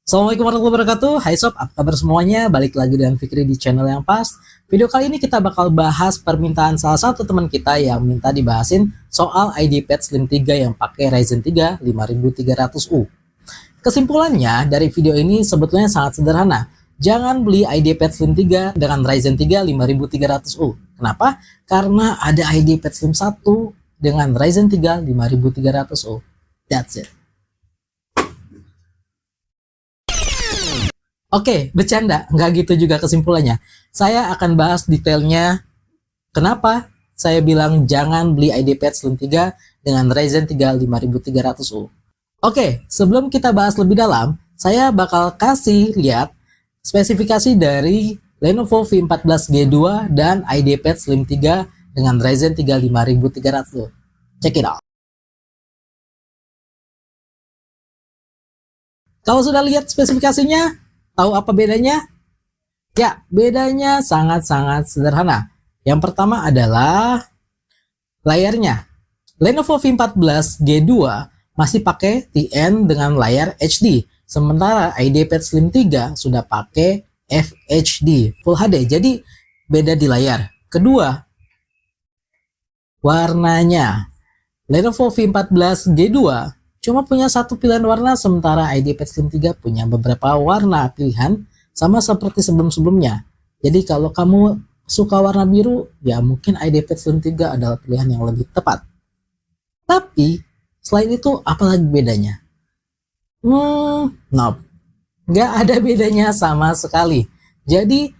Assalamualaikum warahmatullahi wabarakatuh. Hai sob, apa kabar semuanya? Balik lagi dengan Fikri di channel yang pas. Video kali ini kita bakal bahas permintaan salah satu teman kita yang minta dibahasin soal IdeaPad Slim 3 yang pakai Ryzen 3 5300U. Kesimpulannya dari video ini sebetulnya sangat sederhana. Jangan beli IdeaPad Slim 3 dengan Ryzen 3 5300U. Kenapa? Karena ada IdeaPad Slim 1 dengan Ryzen 3 5300U. That's it. Oke, bercanda, nggak gitu juga kesimpulannya. Saya akan bahas detailnya kenapa saya bilang jangan beli IdeaPad Slim 3 dengan Ryzen 3 5300U. Oke, sebelum kita bahas lebih dalam, saya bakal kasih lihat spesifikasi dari Lenovo V14G2 dan IdeaPad Slim 3 dengan Ryzen 3 5300U. Check it out. Kalau sudah lihat spesifikasinya, tahu apa bedanya? Ya, bedanya sangat-sangat sederhana. Yang pertama adalah layarnya. Lenovo V14G2 masih pakai TN dengan layar HD, sementara IdeaPad Slim 3 sudah pakai FHD, Full HD. Jadi beda di layar. Kedua, warnanya. Lenovo V14G2 cuma punya satu pilihan warna, sementara IdeaPad Slim 3 punya beberapa warna pilihan sama seperti sebelum-sebelumnya. Jadi kalau kamu suka warna biru, ya mungkin IdeaPad Slim 3 adalah pilihan yang lebih tepat. Tapi selain itu apalagi bedanya? Nope. Nggak ada bedanya sama sekali. Jadi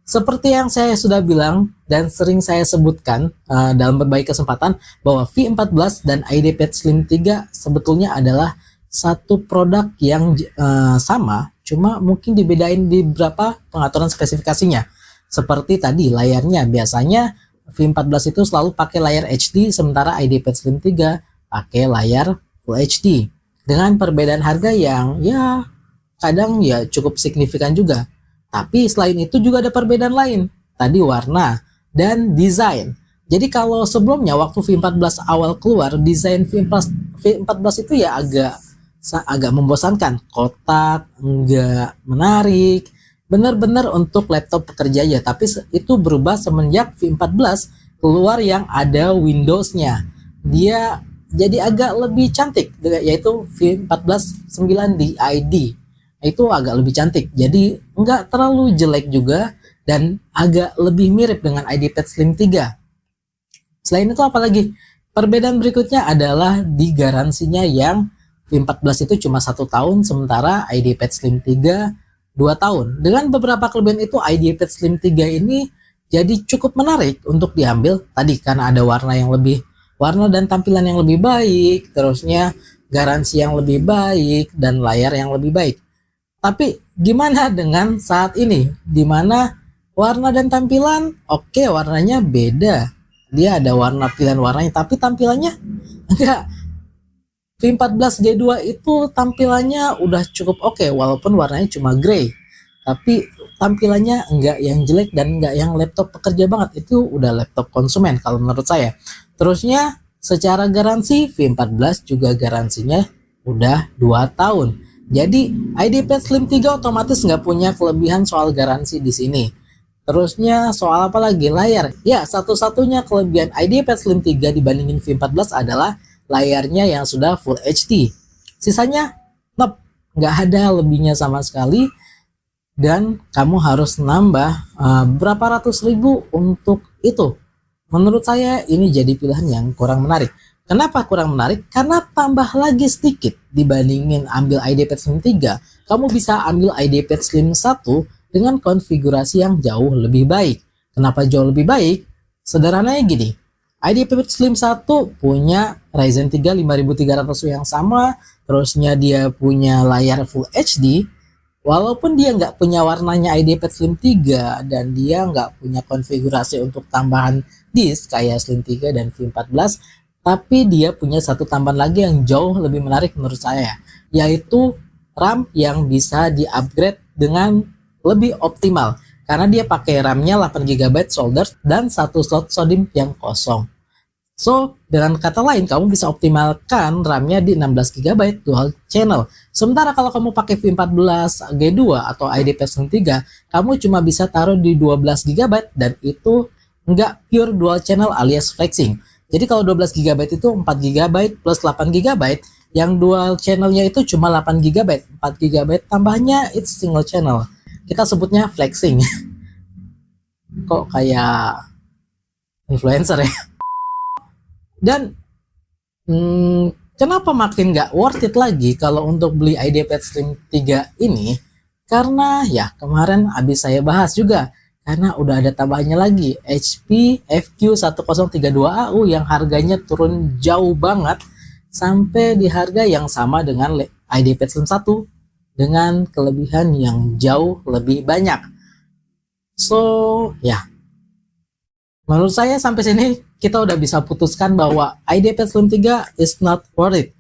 seperti yang saya sudah bilang dan sering saya sebutkan dalam berbagai kesempatan, bahwa V14 dan IdeaPad Slim 3 sebetulnya adalah satu produk yang sama, cuma mungkin dibedain di beberapa pengaturan spesifikasinya. Seperti tadi layarnya, biasanya V14 itu selalu pakai layar HD, sementara IdeaPad Slim 3 pakai layar Full HD. Dengan perbedaan harga yang ya kadang ya cukup signifikan juga. Tapi selain itu juga ada perbedaan lain. Tadi warna dan desain. Jadi kalau sebelumnya waktu V14 awal keluar, desain V14 itu ya agak membosankan. Kotak, enggak menarik. Benar-benar untuk laptop pekerja ya. Tapi itu berubah semenjak V14 keluar yang ada Windows-nya. Dia jadi agak lebih cantik, yaitu V14 9DID. Itu agak lebih cantik, jadi nggak terlalu jelek juga dan agak lebih mirip dengan IdeaPad Slim 3. Selain itu apalagi? Perbedaan berikutnya adalah di garansinya, yang V14 itu cuma 1 tahun, sementara IdeaPad Slim 3 2 tahun. Dengan beberapa kelebihan itu, IdeaPad Slim 3 ini jadi cukup menarik untuk diambil tadi karena ada warna dan tampilan yang lebih baik, terusnya garansi yang lebih baik dan layar yang lebih baik. Tapi gimana dengan saat ini, dimana warna dan tampilan oke, warnanya beda, dia ada warna pilihan warnanya, tapi tampilannya enggak. V14G2 itu tampilannya udah cukup oke, walaupun warnanya cuma grey, tapi tampilannya enggak yang jelek dan enggak yang laptop pekerja banget. Itu udah laptop konsumen kalau menurut saya. Terusnya secara garansi, V14 juga garansinya udah 2 tahun. Jadi IdeaPad Slim 3 otomatis nggak punya kelebihan soal garansi di sini. Terusnya soal apa lagi? Layar. Ya, satu-satunya kelebihan IdeaPad Slim 3 dibandingin V14 adalah layarnya yang sudah Full HD. Sisanya, nope, nggak ada lebihnya sama sekali. Dan kamu harus nambah berapa ratus ribu untuk itu. Menurut saya ini jadi pilihan yang kurang menarik. Kenapa kurang menarik? Karena tambah lagi sedikit dibandingin ambil IdeaPad Slim 3, kamu bisa ambil IdeaPad Slim 1 dengan konfigurasi yang jauh lebih baik. Kenapa jauh lebih baik? Sederhananya gini, IdeaPad Slim 1 punya Ryzen 3 5300U yang sama, terusnya dia punya layar Full HD, walaupun dia nggak punya warnanya IdeaPad Slim 3 dan dia nggak punya konfigurasi untuk tambahan disk kayak Slim 3 dan V14, tapi dia punya satu tambahan lagi yang jauh lebih menarik menurut saya, yaitu RAM yang bisa di-upgrade dengan lebih optimal. Karena dia pakai RAM-nya 8GB solder dan 1 slot SODIMM yang kosong. So, dengan kata lain, kamu bisa optimalkan RAM-nya di 16 GB dual channel. Sementara kalau kamu pakai V14 G2 atau IDP 3, kamu cuma bisa taruh di 12 GB dan itu nggak pure dual channel alias flexing. Jadi kalau 12 GB itu 4 GB plus 8 GB, yang dual channelnya itu cuma 8 GB. 4 GB tambahnya it's single channel. Kita sebutnya flexing. Kok kayak influencer ya? Dan kenapa makin nggak worth it lagi kalau untuk beli IdeaPad Slim 3 ini? Karena ya kemarin habis saya bahas juga, karena udah ada tambahannya lagi, HP FQ1032AU yang harganya turun jauh banget sampai di harga yang sama dengan IdeaPad Slim 1 dengan kelebihan yang jauh lebih banyak. So ya, menurut saya sampai sini kita udah bisa putuskan bahwa IdeaPad Slim 3 is not worth it.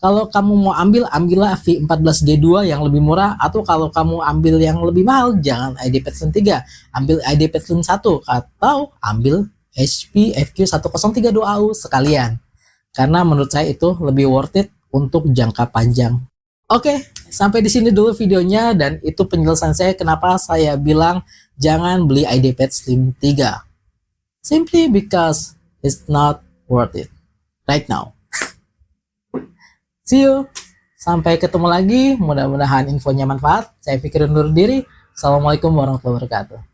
Kalau kamu mau ambil, ambillah V14 G2 yang lebih murah, atau kalau kamu ambil yang lebih mahal, jangan IdeaPad Slim 3, ambil IdeaPad Slim 1 atau ambil HP FQ1032AU sekalian. Karena menurut saya itu lebih worth it untuk jangka panjang. Oke, sampai di sini dulu videonya, dan itu penjelasan saya kenapa saya bilang jangan beli IdeaPad Slim 3. Simply because it's not worth it right now. See you. Sampai ketemu lagi. Mudah-mudahan infonya manfaat. Saya Fikri undur diri. Assalamualaikum warahmatullahi wabarakatuh.